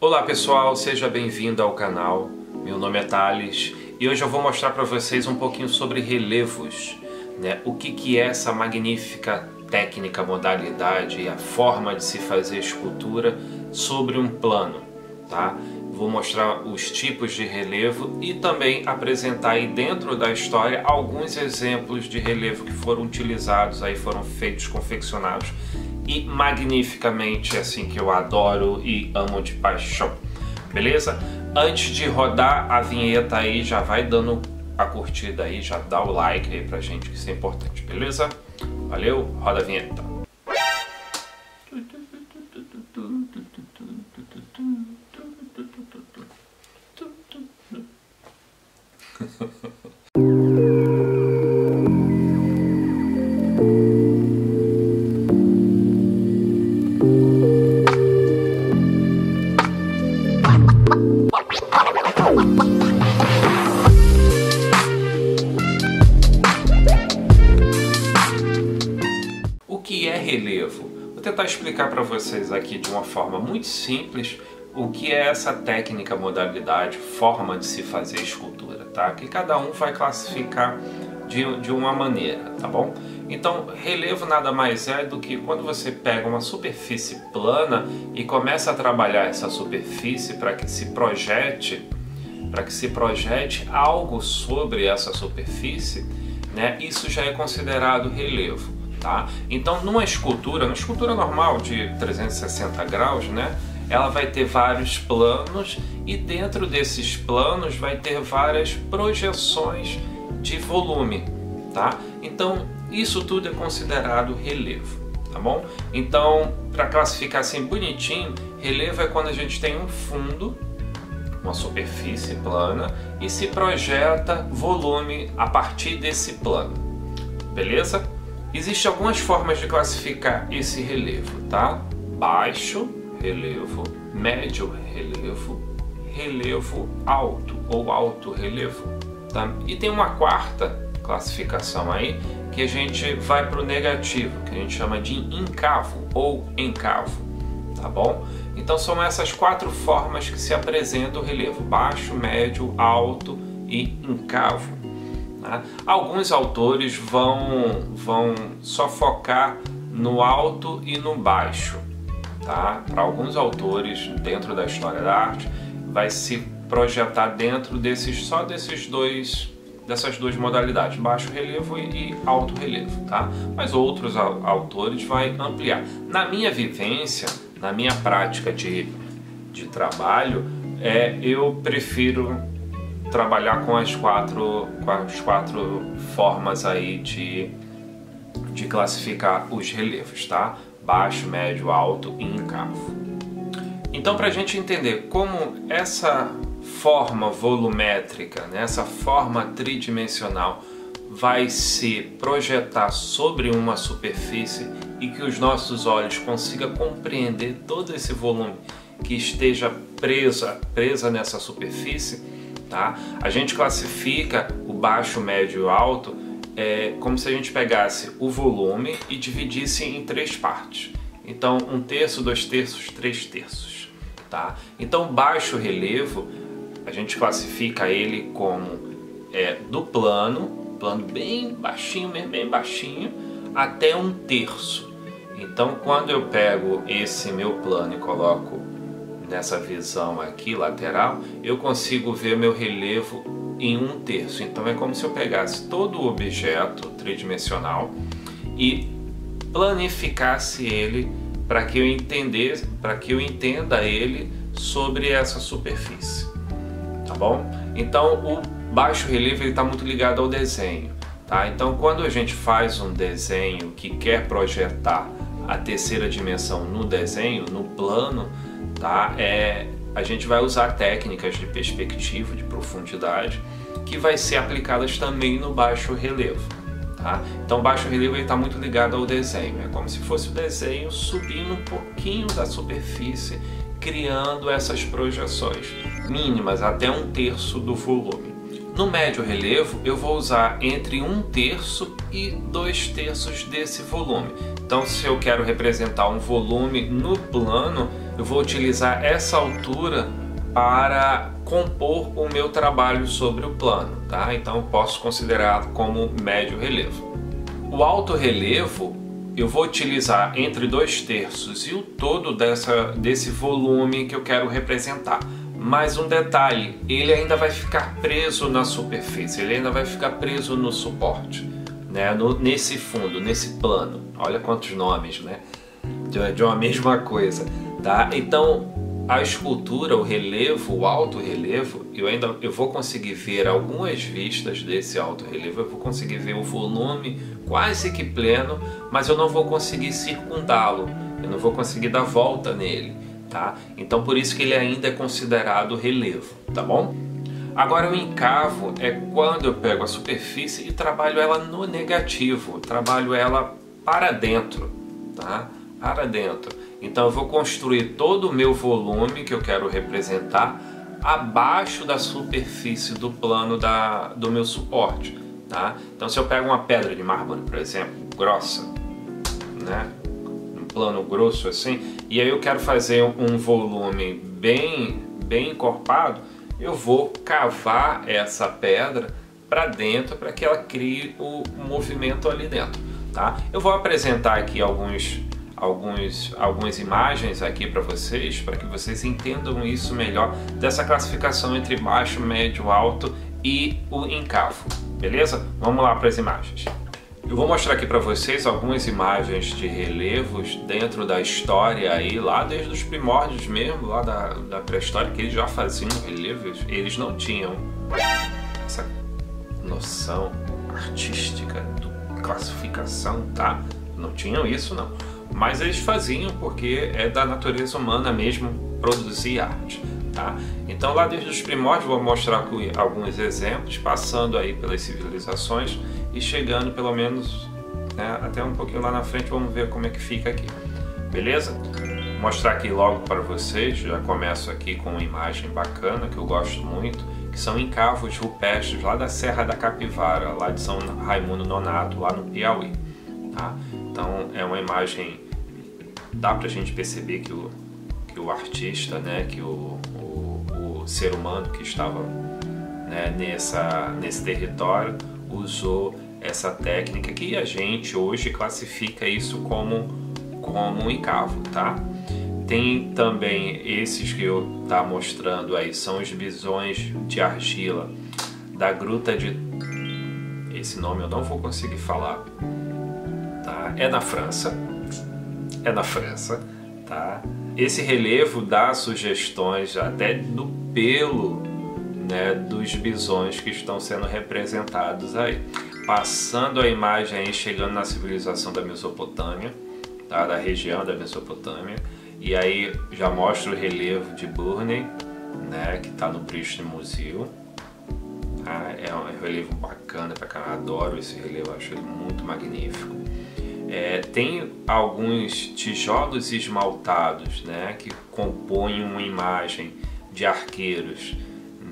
Olá pessoal, seja bem-vindo ao canal. Meu nome é Thales e hoje eu vou mostrar para vocês um pouquinho sobre relevos, né? O que é essa magnífica técnica, modalidade e a forma de se fazer escultura sobre um plano, tá? Vou mostrar os tipos de relevo e também apresentar aí dentro da história alguns exemplos de relevo que foram utilizados, aí foram feitos, confeccionados e magnificamente, assim, que eu adoro e amo de paixão, beleza? Antes de rodar a vinheta aí, já vai dando a curtida aí, já dá o like aí pra gente, que isso é importante, beleza? Valeu, roda a vinheta. O que é relevo? Vou tentar explicar para vocês aqui de uma forma muito simples o que é essa técnica, modalidade, forma de se fazer escultura, tá? Que cada um vai classificar de uma maneira, tá bom? Então, relevo nada mais é do que quando você pega uma superfície plana e começa a trabalhar essa superfície para que se projete algo sobre essa superfície, né? Isso já é considerado relevo, tá? Então, numa escultura normal de 360 graus, né? Ela vai ter vários planos e dentro desses planos vai ter várias projeções de volume, tá? Então, isso tudo é considerado relevo, tá bom? Então, para classificar assim bonitinho, relevo é quando a gente tem um fundo, uma superfície plana e se projeta volume a partir desse plano, beleza? Existem algumas formas de classificar esse relevo, tá? Baixo relevo, médio relevo, relevo alto ou alto relevo, tá? E tem uma quarta classificação aí que a gente vai para o negativo, que a gente chama de incavo ou encavo, tá bom? Então são essas quatro formas que se apresenta o relevo: baixo, médio, alto e incavo, tá? Alguns autores vão só focar no alto e no baixo, tá? Para alguns autores dentro da história da arte vai se projetar dentro dessas duas modalidades, baixo relevo e alto relevo, tá? Mas outros autores vai ampliar. Na minha vivência, na minha prática de trabalho, eu prefiro trabalhar com as quatro formas aí de classificar os relevos, tá? Baixo, médio, alto e incavo. Então, para a gente entender como essa forma volumétrica, né, essa forma tridimensional vai se projetar sobre uma superfície e que os nossos olhos consigam compreender todo esse volume que esteja presa nessa superfície, tá? A gente classifica o baixo, médio e alto como se a gente pegasse o volume e dividisse em três partes. Então, 1/3, 2/3, 3/3, tá? Então, baixo relevo, a gente classifica ele como do plano bem baixinho, bem baixinho, até 1/3. Então, quando eu pego esse meu plano e coloco nessa visão aqui lateral, eu consigo ver meu relevo em 1/3. Então é como se eu pegasse todo o objeto tridimensional e planificasse ele para que eu entenda ele sobre essa superfície, tá bom? Então o baixo relevo está muito ligado ao desenho, tá? Então quando a gente faz um desenho que quer projetar a terceira dimensão no desenho, no plano, tá? A gente vai usar técnicas de perspectiva, de profundidade, que vai ser aplicadas também no baixo relevo, tá? Então o baixo relevo está muito ligado ao desenho, é como se fosse o desenho subindo um pouquinho da superfície, criando essas projeções mínimas, até 1/3 do volume. No médio relevo eu vou usar entre 1/3 e 2/3 desse volume. Então se eu quero representar um volume no plano, eu vou utilizar essa altura para compor o meu trabalho sobre o plano, tá? Então eu posso considerar como médio relevo. O alto relevo eu vou utilizar entre 2/3 e o todo desse volume que eu quero representar. Mas um detalhe, ele ainda vai ficar preso na superfície, ele ainda vai ficar preso no suporte, né? Nesse fundo, nesse plano. Olha quantos nomes, né? De uma mesma coisa, tá? Então a escultura, o relevo, o alto relevo, eu vou conseguir ver algumas vistas desse alto relevo, eu vou conseguir ver o volume quase que pleno, mas eu não vou conseguir circundá-lo, eu não vou conseguir dar volta nele, tá? Então por isso que ele ainda é considerado relevo, tá bom? Agora o encavo é quando eu pego a superfície e trabalho ela no negativo, trabalho ela para dentro, tá? Para dentro. Então eu vou construir todo o meu volume que eu quero representar abaixo da superfície do plano do meu suporte, tá? Então se eu pego uma pedra de mármore, por exemplo, grossa, né? Um plano grosso assim, e aí eu quero fazer um volume bem encorpado, eu vou cavar essa pedra para dentro para que ela crie o movimento ali dentro, tá? Eu vou apresentar aqui algumas imagens aqui para vocês, para que vocês entendam isso melhor, dessa classificação entre baixo, médio, alto e o encavo, beleza? Vamos lá para as imagens. Eu vou mostrar aqui para vocês algumas imagens de relevos dentro da história aí, lá desde os primórdios mesmo, lá da pré-história, que eles já faziam relevos, eles não tinham essa noção artística de classificação, tá? Não tinham isso não. Mas eles faziam porque é da natureza humana mesmo produzir arte, tá? Então lá desde os primórdios vou mostrar aqui alguns exemplos, passando aí pelas civilizações e chegando pelo menos, né, até um pouquinho lá na frente. Vamos ver como é que fica aqui, beleza? Vou mostrar aqui logo para vocês, já começo aqui com uma imagem bacana que eu gosto muito, que são encavos rupestres lá da Serra da Capivara, lá de São Raimundo Nonato, lá no Piauí, tá? Então é uma imagem, dá pra gente perceber que o artista, né, que o ser humano que estava, né, nesse território usou essa técnica que a gente hoje classifica isso como um encavo, tá? Tem também esses que eu tá mostrando aí, são os bisões de argila da gruta de... esse nome eu não vou conseguir falar. Tá? É na França, tá? Esse relevo dá sugestões até do pelo, né, dos bisões que estão sendo representados aí. Passando a imagem aí, chegando na civilização da Mesopotâmia, tá? Da região da Mesopotâmia, e aí já mostra o relevo de Burney, né, que está no British Museum. Tá? É um relevo bacana pra caramba, adoro esse relevo, acho ele muito magnífico. Tem alguns tijolos esmaltados, né, que compõem uma imagem de arqueiros,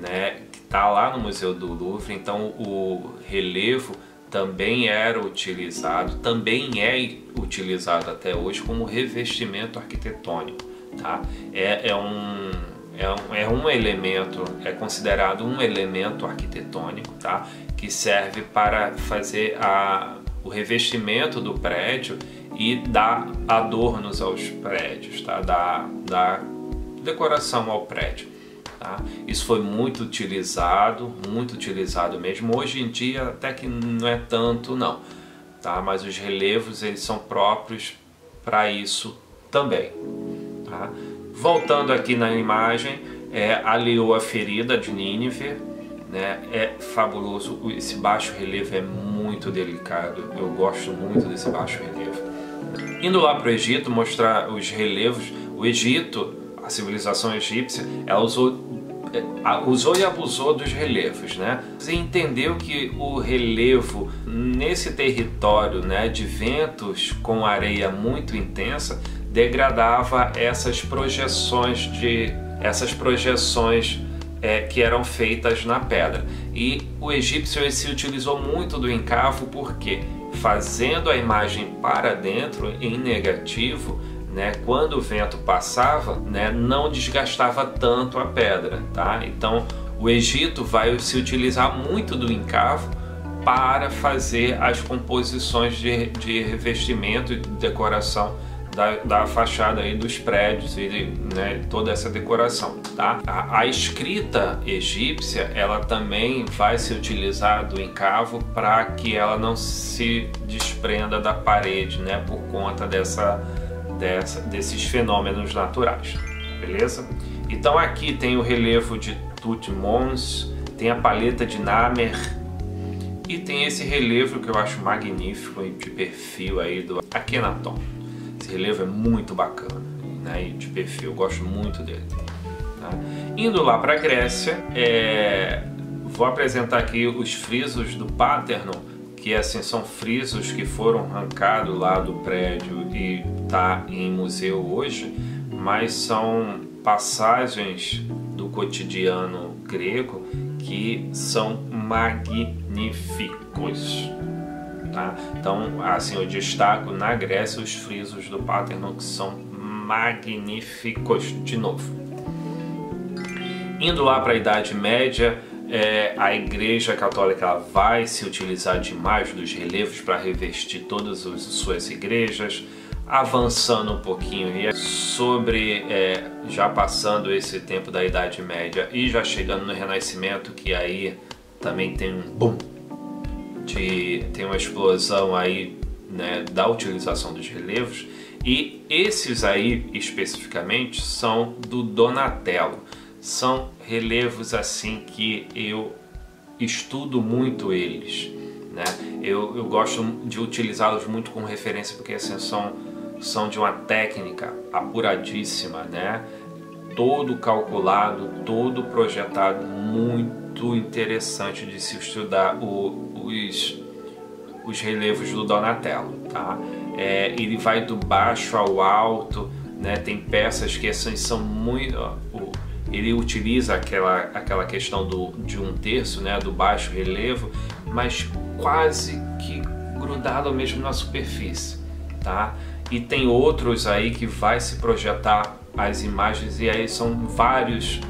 né, que está lá no Museu do Louvre. Então o relevo também era utilizado, também é utilizado até hoje como revestimento arquitetônico, tá? É um elemento, é considerado um elemento arquitetônico, tá? Que serve para fazer o revestimento do prédio e dar adornos aos prédios, tá? Dar decoração ao prédio, tá? Isso foi muito utilizado mesmo. Hoje em dia até que não é tanto não, tá? Mas os relevos eles são próprios para isso também, tá? Voltando aqui na imagem, a leoa ferida de Nínive, né? É fabuloso. Esse baixo relevo é muito delicado, eu gosto muito desse baixo relevo. Indo lá para o Egito, mostrar os relevos. O Egito, a civilização egípcia, ela usou e abusou dos relevos, né? Você entendeu que o relevo nesse território, né, de ventos com areia muito intensa, degradava essas projeções que eram feitas na pedra. E o egípcio se utilizou muito do encavo porque, fazendo a imagem para dentro em negativo, né, quando o vento passava, né, não desgastava tanto a pedra, tá? Então o Egito vai se utilizar muito do encavo para fazer as composições de revestimento e de decoração da fachada aí dos prédios e, né, toda essa decoração, tá? A escrita egípcia, ela também vai se utilizar do encavo para que ela não se desprenda da parede, né, por conta desses fenômenos naturais, beleza? Então aqui tem o relevo de Tutmos, tem a paleta de Namer e tem esse relevo que eu acho magnífico de perfil aí do Akhenaton. Esse relevo é muito bacana, né, e de perfil, eu gosto muito dele, tá? Indo lá para a Grécia, vou apresentar aqui os frisos do Parthenon, que assim são frisos que foram arrancados lá do prédio e tá em museu hoje, mas são passagens do cotidiano grego que são magníficos, tá? Então, assim, eu destaco na Grécia os frisos do Parthenon, que são magníficos de novo. Indo lá para a Idade Média, a Igreja Católica ela vai se utilizar demais dos relevos para revestir todas as suas igrejas. Avançando um pouquinho sobre, já passando esse tempo da Idade Média e já chegando no Renascimento, que aí também tem um boom, tem uma explosão aí, né, da utilização dos relevos, e esses aí especificamente são do Donatello. São relevos assim que eu estudo muito eles, né? Eu gosto de utilizá-los muito com referência, porque assim, são de uma técnica apuradíssima, né? Todo calculado, todo projetado, muito interessante de se estudar os relevos do Donatello, tá? Ele vai do baixo ao alto, né? Tem peças que assim, são muito... Ele utiliza aquela questão de um terço, né, do baixo relevo, mas quase que grudado mesmo na superfície, tá? E tem outros aí que vai se projetar as imagens, e aí são várias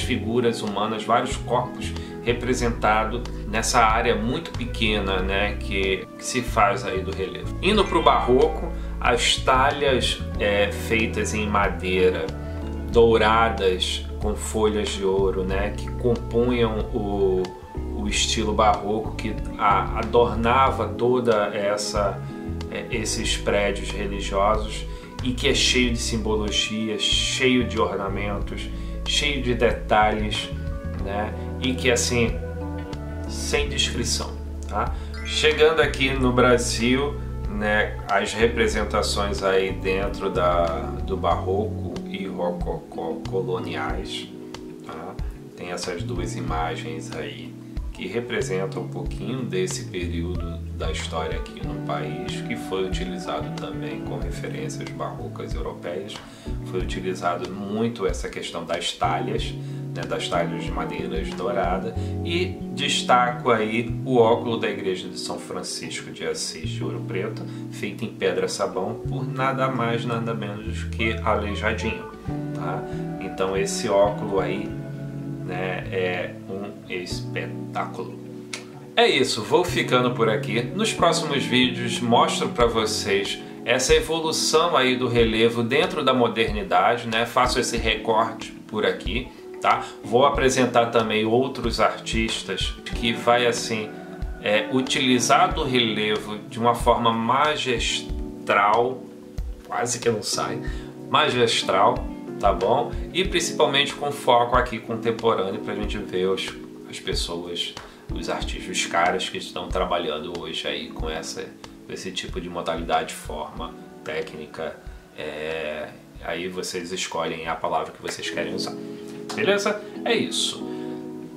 figuras humanas, vários corpos representados nessa área muito pequena, né, que se faz aí do relevo. Indo para o Barroco, as talhas feitas em madeira, douradas, com folhas de ouro, né, que compunham o estilo barroco, que adornava toda esses prédios religiosos, e que é cheio de simbologia, cheio de ornamentos, cheio de detalhes, né, e que assim, sem descrição, tá? Chegando aqui no Brasil, né, as representações aí dentro do barroco e rococó coloniais, tá? Tem essas duas imagens aí que representam um pouquinho desse período da história aqui no país, que foi utilizado também com referências barrocas europeias. Foi utilizado muito essa questão das talhas, né, das talhas de madeiras dourada, e destaco aí o óculo da igreja de São Francisco de Assis de Ouro Preto, feito em pedra-sabão por nada mais nada menos que Aleijadinho, tá? Então esse óculo aí, né, é um espetáculo. É isso, vou ficando por aqui. Nos próximos vídeos mostro para vocês essa evolução aí do relevo dentro da modernidade, né? Faço esse recorte por aqui, tá? Vou apresentar também outros artistas que vai assim utilizar do relevo de uma forma magistral, quase que não sai, magistral, tá bom? E principalmente com foco aqui contemporâneo, para a gente ver as pessoas, os artistas, os caras que estão trabalhando hoje aí com esse tipo de modalidade, forma, técnica. Aí vocês escolhem a palavra que vocês querem usar. Beleza? É isso.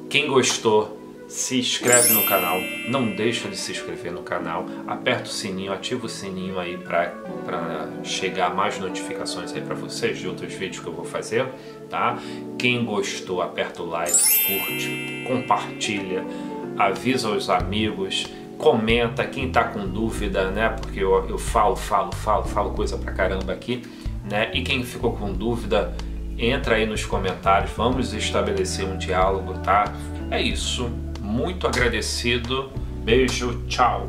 Quem gostou, se inscreve no canal, não deixa de se inscrever no canal, aperta o sininho, ativa o sininho aí para chegar mais notificações aí para vocês de outros vídeos que eu vou fazer, tá? Quem gostou, aperta o like, curte, compartilha, avisa os amigos, comenta, quem tá com dúvida, né? Porque eu falo coisa pra caramba aqui, né? E quem ficou com dúvida, entra aí nos comentários, vamos estabelecer um diálogo, tá? É isso, muito agradecido, beijo, tchau!